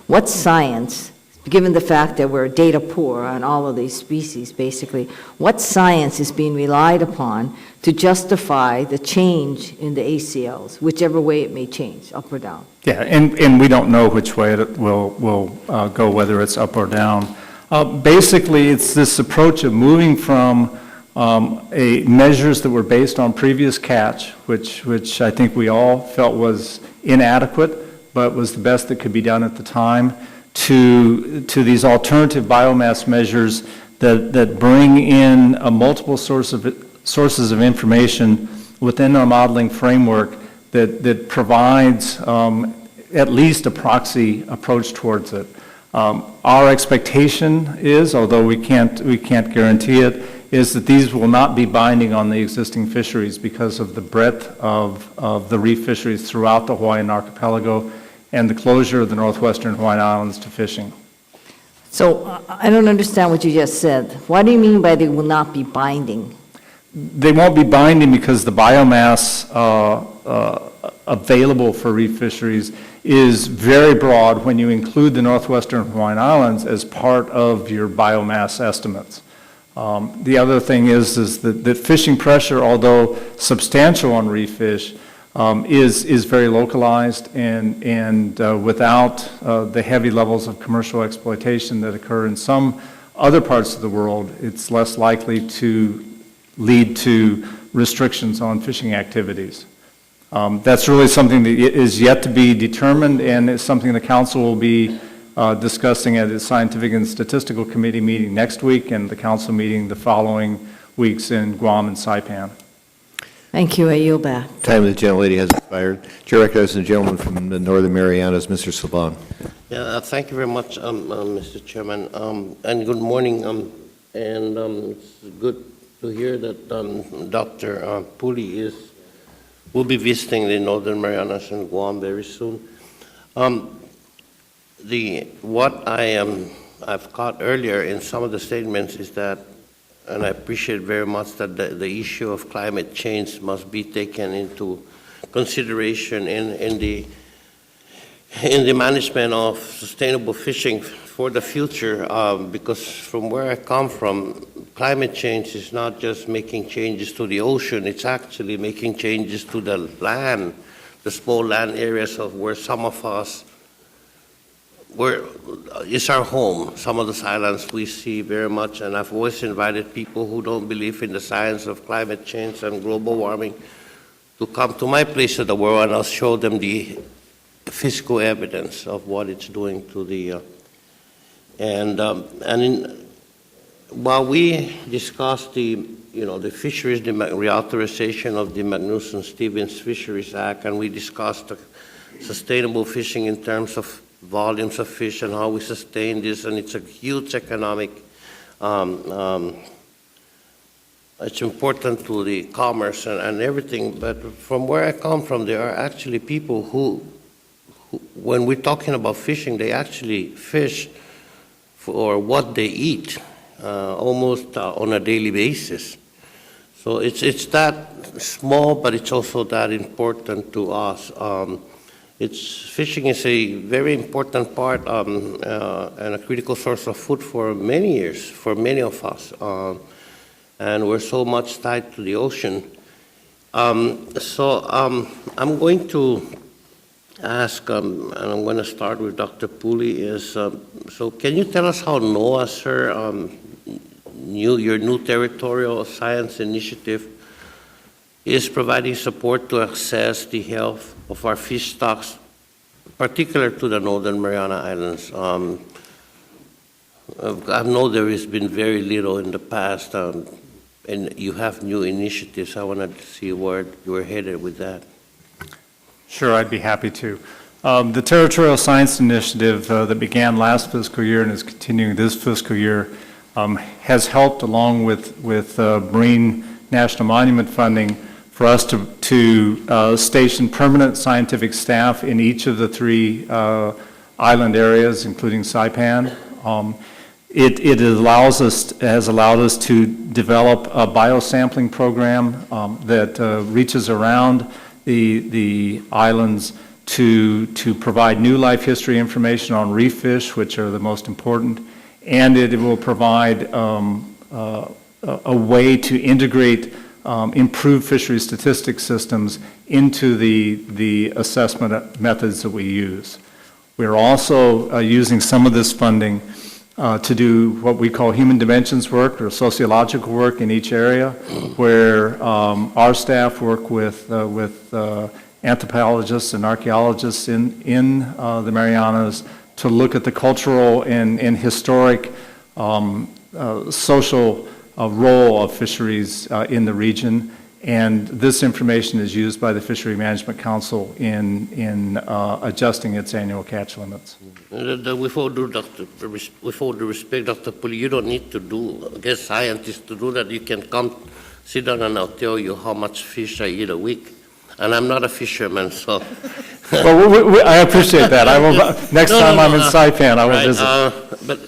what science, given the fact that we're data poor on all of these species, basically, what science is being relied upon to justify the change in the ACLs, whichever way it may change, up or down? Yeah, and we don't know which way it will go, whether it's up or down. Basically, it's this approach of moving from measures that were based on previous catch, which I think we all felt was inadequate, but was the best that could be done at the time, to these alternative biomass measures that bring in multiple sources of information within our modeling framework that provides at least a proxy approach towards it. Our expectation is, although we can't guarantee it, is that these will not be binding on the existing fisheries because of the breadth of the reef fisheries throughout the Hawaiian archipelago and the closure of the northwestern Hawaiian Islands to fishing. So I don't understand what you just said. What do you mean by they will not be binding? They won't be binding because the biomass available for reef fisheries is very broad when you include the northwestern Hawaiian Islands as part of your biomass estimates. The other thing is that fishing pressure, although substantial on reef fish, is very localized and without the heavy levels of commercial exploitation that occur in some other parts of the world, it's less likely to lead to restrictions on fishing activities. That's really something that is yet to be determined, and it's something the Council will be discussing at its Scientific and Statistical Committee meeting next week and the Council meeting the following weeks in Guam and Saipan. Thank you. I yield back. Time of the gentlelady has expired. Chair recognizes the gentleman from the Northern Marianas, Mr. Saban. Yeah, thank you very much, Mr. Chairman, and good morning. It's good to hear that Dr. Puli will be visiting the Northern Marianas and Guam very soon. What I've caught earlier in some of the statements is that, and I appreciate very much that the issue of climate change must be taken into consideration in the management of sustainable fishing for the future, because from where I come from, climate change is not just making changes to the ocean, it's actually making changes to the land, the small land areas of where some of us, where is our home. Some of the islands we see very much, and I've always invited people who don't believe in the science of climate change and global warming to come to my place of the world, and I'll show them the physical evidence of what it's doing to the, while we discussed the fisheries, the reauthorization of the Magnuson-Stevens Fisheries Act, and we discussed sustainable fishing in terms of volumes of fish and how we sustain this, and it's a huge economic, it's important to the commerce and everything, but from where I come from, there are actually people who when we're talking about fishing, they actually fish for what they eat, almost on a daily basis. So it's that small, but it's also that important to us. Fishing is a very important part and a critical source of food for many years, for many of us. And we're so much tied to the ocean. I'm going to ask, and I'm going to start with Dr. Puli, so can you tell us how NOAA, sir, your new territorial science initiative is providing support to assess the health of our fish stocks, particular to the Northern Mariana Islands? I know there has been very little in the past, and you have new initiatives. I wanted to see where you were headed with that. Sure, I'd be happy to. The Territorial Science Initiative that began last fiscal year and is continuing this fiscal year has helped, along with Marine National Monument funding, for us to station permanent scientific staff in each of the 3 island areas, including Saipan. It has allowed us to develop a biosampling program that reaches around the islands to provide new life history information on reef fish, which are the most important, and it will provide a way to integrate improved fishery statistics systems into the assessment methods that we use. We're also using some of this funding to do what we call human dimensions work or sociological work in each area, where our staff work with anthropologists and archaeologists in the Marianas to look at the cultural and historic social role of fisheries in the region, And this information is used by the Fishery Management Council in adjusting its annual catch limits. With all due respect, Dr. Pulley, you don't need to get scientists to do that. You can come sit down and I'll tell you how much fish I eat a week. And I'm not a fisherman, so. Well, I appreciate that. I will, next time I'm in Saipan, I will visit. But,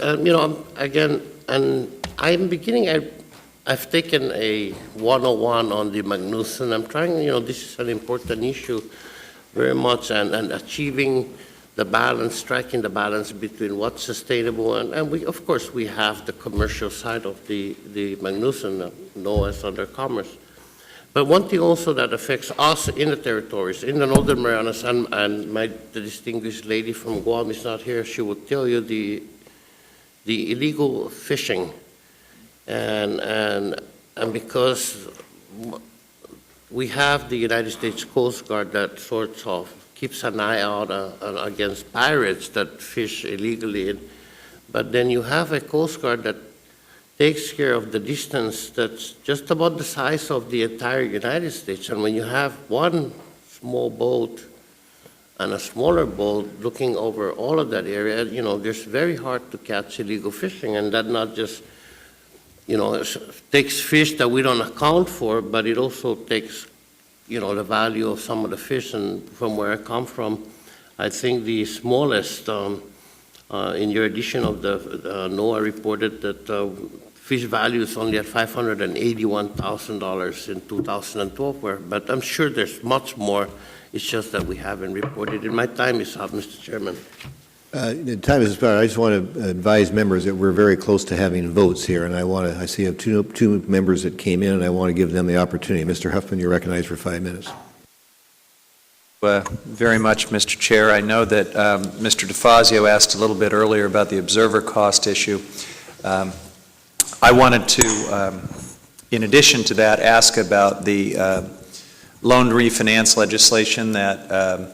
again, and I'm beginning, I've taken a 101 on the Magnuson. I'm trying, this is an important issue very much, and achieving the balance, striking the balance between what's sustainable, and we, of course, we have the commercial side of the Magnuson, NOAA's under commerce. But one thing also that affects us in the territories, in the Northern Marianas, and the distinguished lady from Guam is not here, she will tell you the illegal fishing. And because we have the United States Coast Guard that sorts of keeps an eye out against pirates that fish illegally, but then you have a Coast Guard that takes care of the distance that's just about the size of the entire United States. And when you have one small boat and a smaller boat looking over all of that area, it's very hard to catch illegal fishing, and that not just takes fish that we don't account for, but it also takes, the value of some of the fish. And from where I come from, I think the smallest, in your edition of the NOAA reported that fish value is only at $581,000 in 2012, but I'm sure there's much more. It's just that we haven't reported it. My time is up, Mr. Chairman. The time is expired. I just want to advise members that we're very close to having votes here, and I see I have two members that came in, and I want to give them the opportunity. Mr. Huffman, you're recognized for 5 minutes. Very much, Mr. Chair. I know that Mr. DeFazio asked a little bit earlier about the observer cost issue. I wanted to, in addition to that, ask about the loan refinance legislation that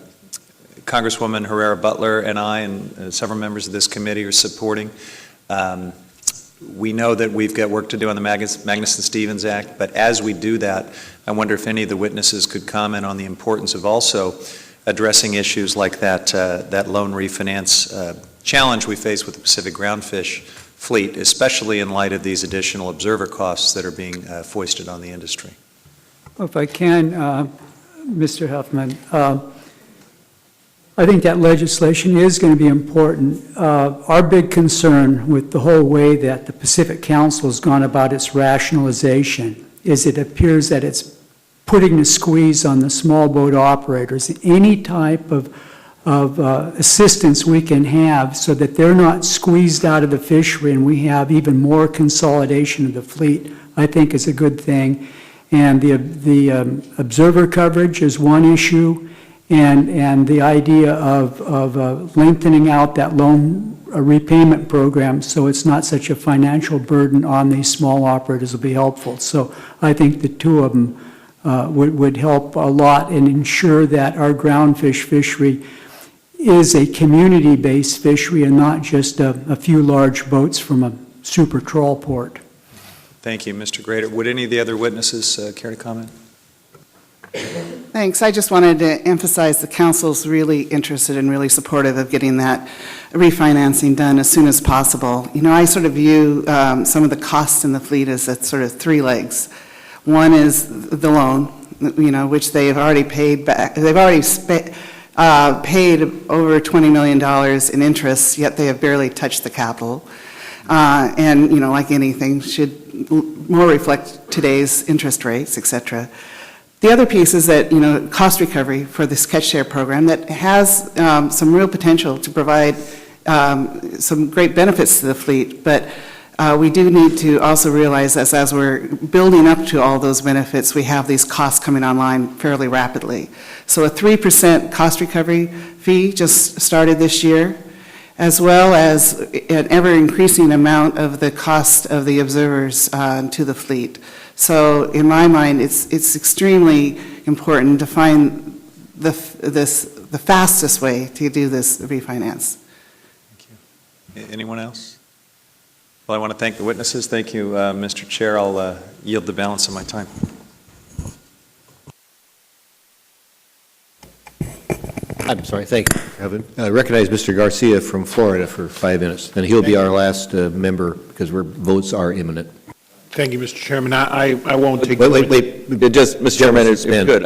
Congresswoman Herrera Butler and I and several members of this committee are supporting. We know that we've got work to do on the Magnuson-Stevens Act, but as we do that, I wonder if any of the witnesses could comment on the importance of also addressing issues like that loan refinance challenge we face with the Pacific groundfish fleet, especially in light of these additional observer costs that are being foisted on the industry. If I can, Mr. Huffman, I think that legislation is going to be important. Our big concern with the whole way that the Pacific Council has gone about its rationalization is it appears that it's putting a squeeze on the small boat operators. Any type of assistance we can have so that they're not squeezed out of the fishery and we have even more consolidation of the fleet, I think is a good thing. And the observer coverage is one issue. And the idea of lengthening out that loan repayment program so it's not such a financial burden on these small operators will be helpful. So I think the two of them would help a lot and ensure that our groundfish fishery is a community-based fishery and not just a few large boats from a super trawl port. Thank you, Mr. Grader. Would any of the other witnesses care to comment? Thanks. I just wanted to emphasize the council's really interested and really supportive of getting that refinancing done as soon as possible. I sort of view some of the costs in the fleet as sort of three legs. One is the loan, which they have already paid back. They've already paid over $20 million in interest, yet they have barely touched the capital. And, like anything, should more reflect today's interest rates, et cetera. The other piece is that, cost recovery for this catch share program that has some real potential to provide some great benefits to the fleet, but we do need to also realize that as we're building up to all those benefits, we have these costs coming online fairly rapidly. So a 3% cost recovery fee just started this year, as well as an ever-increasing amount of the cost of the observers to the fleet. So in my mind, it's extremely important to find the fastest way to do this refinance. Thank you. Anyone else? Well, I want to thank the witnesses. Thank you, Mr. Chair. I'll yield the balance of my time. I'm sorry, thank you, Kevin. I recognize Mr. Garcia from Florida for 5 minutes, and he'll be our last member because votes are imminent. Thank you, Mr. Chairman. I won't take... Wait. Just, Mr. Chairman, it's Ben. good.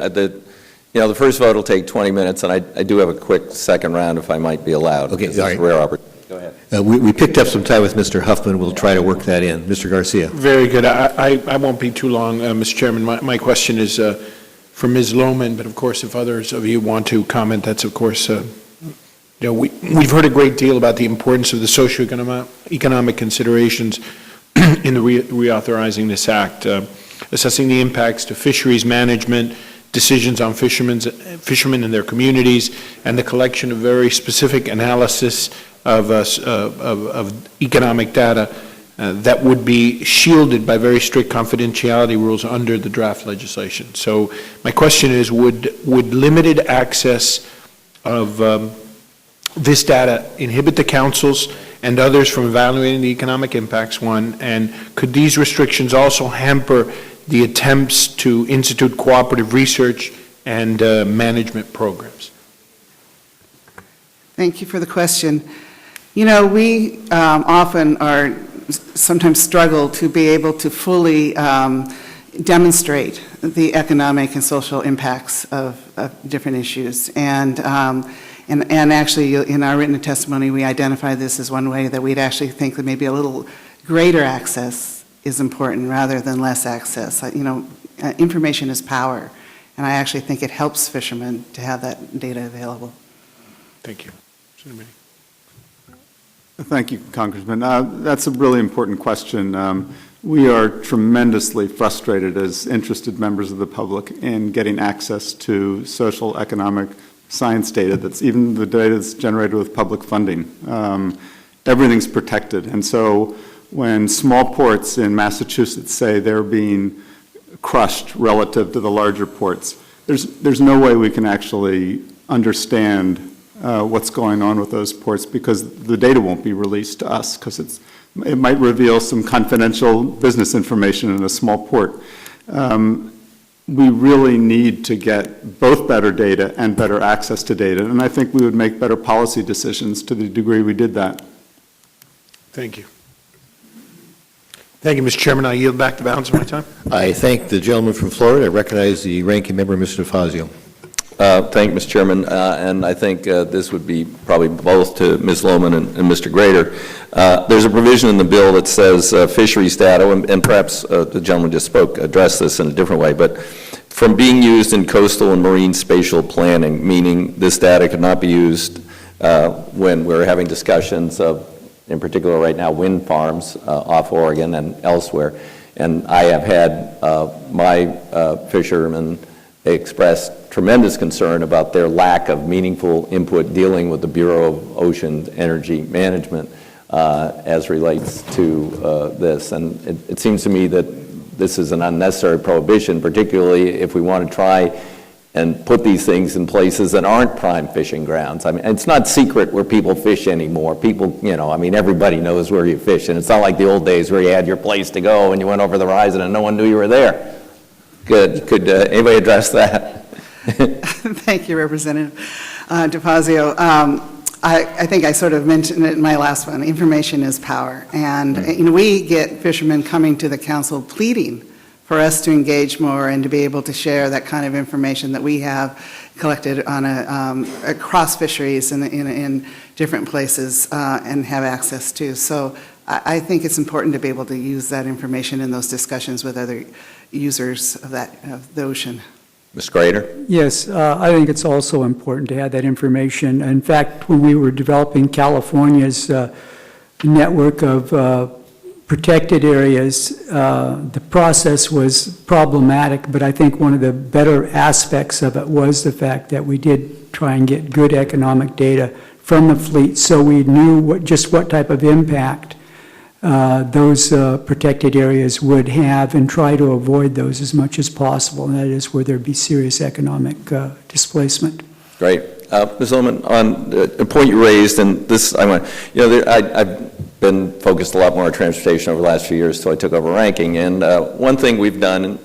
The first vote will take 20 minutes, and I do have a quick second round if I might be allowed. Okay, because all it's right. a rare opportunity. Go ahead. We picked up some time with Mr. Huffman. We'll try to work that in. Mr. Garcia. Very good. I won't be too long, Mr. Chairman. My question is for Ms. Lohman, but of course, if others of you want to comment, that's of course, we've heard a great deal about the importance of the socioeconomic considerations in the reauthorizing this act, assessing the impacts to fisheries management, decisions on fishermen and their communities, and the collection of very specific analysis of economic data that would be shielded by very strict confidentiality rules under the draft legislation. So my question is, would limited access of this data inhibit the councils and others from evaluating the economic impacts, one, and could these restrictions also hamper the attempts to institute cooperative research and management programs? Thank you for the question. We often sometimes struggle to be able to fully demonstrate the economic and social impacts of different issues. And actually, in our written testimony, we identify this as one way that we'd actually think that maybe a little greater access is important rather than less access. Information is power, and I actually think it helps fishermen to have that data available. Thank you. Thank you, Congressman. That's a really important question. We are tremendously frustrated as interested members of the public in getting access to social, economic, science data, that's even the data that's generated with public funding. Everything's protected. And so when small ports in Massachusetts say they're being crushed relative to the larger ports, there's no way we can actually understand what's going on with those ports because the data won't be released to us because it might reveal some confidential business information in a small port. We really need to get both better data and better access to data, and I think we would make better policy decisions to the degree we did that. Thank you. Thank you, Mr. Chairman. I yield back the balance of my time. I thank the gentleman from Florida. I recognize the ranking member, Mr. DeFazio. Thank you, Mr. Chairman, and I think this would be probably both to Ms. Lohman and Mr. Grader. There's a provision in the bill that says fisheries data, and perhaps the gentleman just spoke, addressed this in a different way, but from being used in coastal and marine spatial planning, meaning this data could not be used when we're having discussions of, in particular right now, wind farms off Oregon and elsewhere. And I have had my fishermen express tremendous concern about their lack of meaningful input dealing with the Bureau of Ocean Energy Management as relates to this. And it seems to me that this is an unnecessary prohibition, particularly if we want to try and put these things in places that aren't prime fishing grounds. I mean, it's not secret where people fish anymore. People, everybody knows where you fish, and it's not like the old days where you had your place to go and you went over the horizon and no one knew you were there. Good. Could anybody address that? Thank you, Representative DeFazio. I think I sort of mentioned it in my last one. Information is power. And we get fishermen coming to the council pleading for us to engage more and to be able to share that kind of information that we have collected on across fisheries in different places and have access to. So I think it's important to be able to use that information in those discussions with other users of the ocean. Ms. Grader? Yes, I think it's also important to have that information. In fact, when we were developing California's network of protected areas, the process was problematic, but I think one of the better aspects of it was the fact that we did try and get good economic data from the fleet so we knew just what type of impact those protected areas would have and try to avoid those as much as possible, and that is where there'd be serious economic displacement. Great. Ms. Lohman, on a point you raised, and this, I've been focused a lot more on transportation over the last few years, so I took over ranking, and one thing we've done in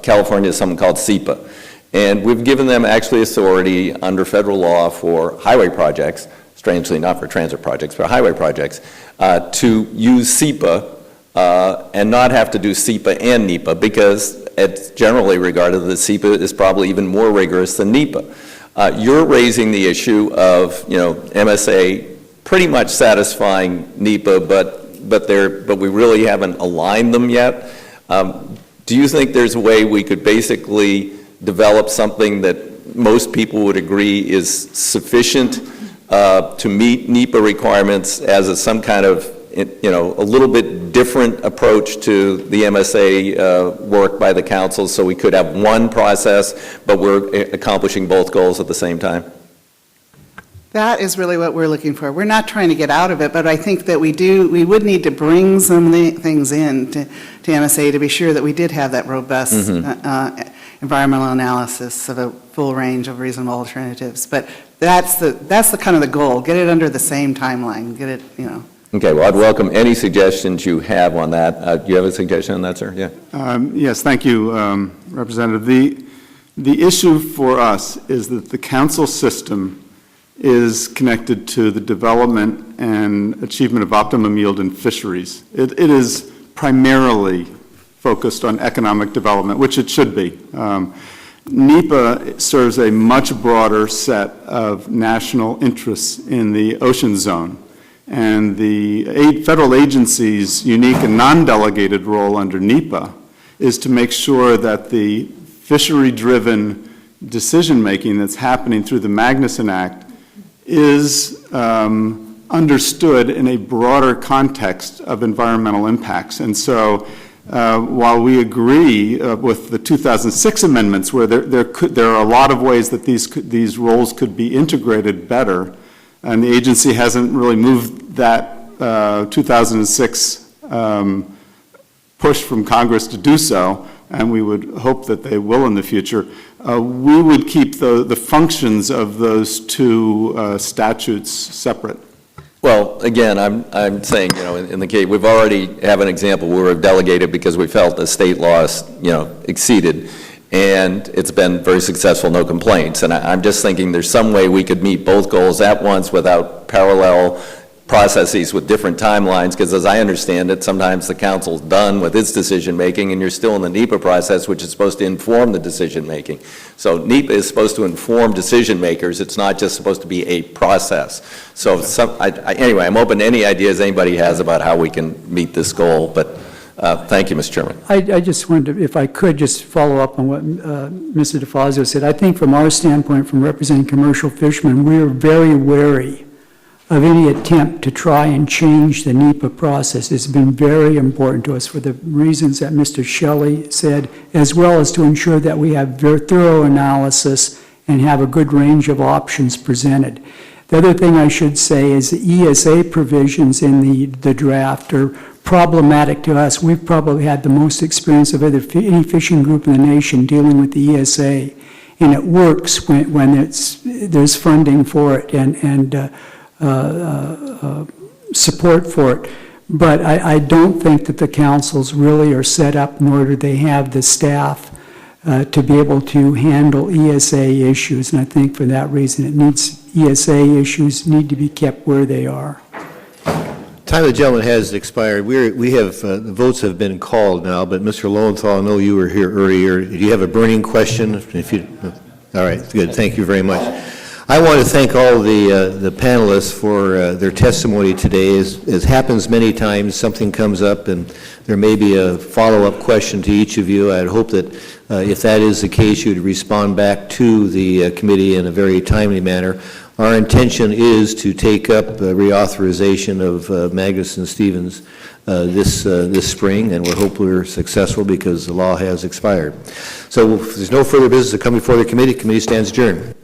California is something called SEPA, And we've given them actually authority under federal law for highway projects, strangely not for transit projects, but highway projects, to use SEPA and not have to do SEPA and NEPA, because it's generally regarded that SEPA is probably even more rigorous than NEPA. You're raising the issue of, MSA pretty much satisfying NEPA, but we really haven't aligned them yet. Do you think there's a way we could basically develop something that most people would agree is sufficient to meet NEPA requirements as some kind of, a little bit different approach to the MSA work by the council, so we could have one process, but we're accomplishing both goals at the same time? That is really what we're looking for. We're not trying to get out of it, but I think that we would need to bring some things in to MSA to be sure that we did have that robust environmental analysis of a full range of reasonable alternatives. But that's the kind of the goal. Get it under the same timeline. Get it, Okay, well, I'd welcome any suggestions you have on that. Do you have a suggestion on that, sir? Yeah. Yes, thank you, Representative. The issue for us is that the council system is connected to the development and achievement of optimum yield in fisheries. It is primarily focused on economic development, which it should be. NEPA serves a much broader set of national interests in the ocean zone. And the federal agency's unique and non-delegated role under NEPA is to make sure that the fishery-driven decision-making that's happening through the Magnuson Act is understood in a broader context of environmental impacts. And so while we agree with the 2006 amendments, where there are a lot of ways that these roles could be integrated better, and the agency hasn't really moved that 2006 push from Congress to do so, and we would hope that they will in the future, we would keep the functions of those two statutes separate. Well, again, I'm saying, in the case, we've already have an example where we've delegated because we felt the state laws, exceeded, and it's been very successful, no complaints. And I'm just thinking there's some way we could meet both goals at once without parallel processes with different timelines, because as I understand it, sometimes the council's done with its decision-making and you're still in the NEPA process, which is supposed to inform the decision-making. So NEPA is supposed to inform decision-makers. It's not just supposed to be a process. So anyway, I'm open to any ideas anybody has about how we can meet this goal, but thank you, Mr. Chairman. I just wanted to, if I could, just follow up on what Mr. DeFazio said. I think from our standpoint, from representing commercial fishermen, we are very wary of any attempt to try and change the NEPA process. It's been very important to us for the reasons that Mr. Shelley said, as well as to ensure that we have very thorough analysis and have a good range of options presented. The other thing I should say is the ESA provisions in the draft are problematic to us. We've probably had the most experience of any fishing group in the nation dealing with the ESA, and it works when there's funding for it and support for it. But I don't think that the councils really are set up, nor do they have the staff to be able to handle ESA issues. And I think for that reason, ESA issues need to be kept where they are. Time of the gentleman has expired. We have, the votes have been called now, but Mr. Lowenthal, I know you were here earlier. Do you have a burning question? All right, good. Thank you very much. I want to thank all the panelists for their testimony today. As happens many times, something comes up and there may be a follow-up question to each of you. I'd hope that if that is the case, you'd respond back to the committee in a very timely manner. Our intention is to take up reauthorization of Magnuson Stevens this spring, and we hope we're successful because the law has expired. So if there's no further business to come before the committee stands adjourned.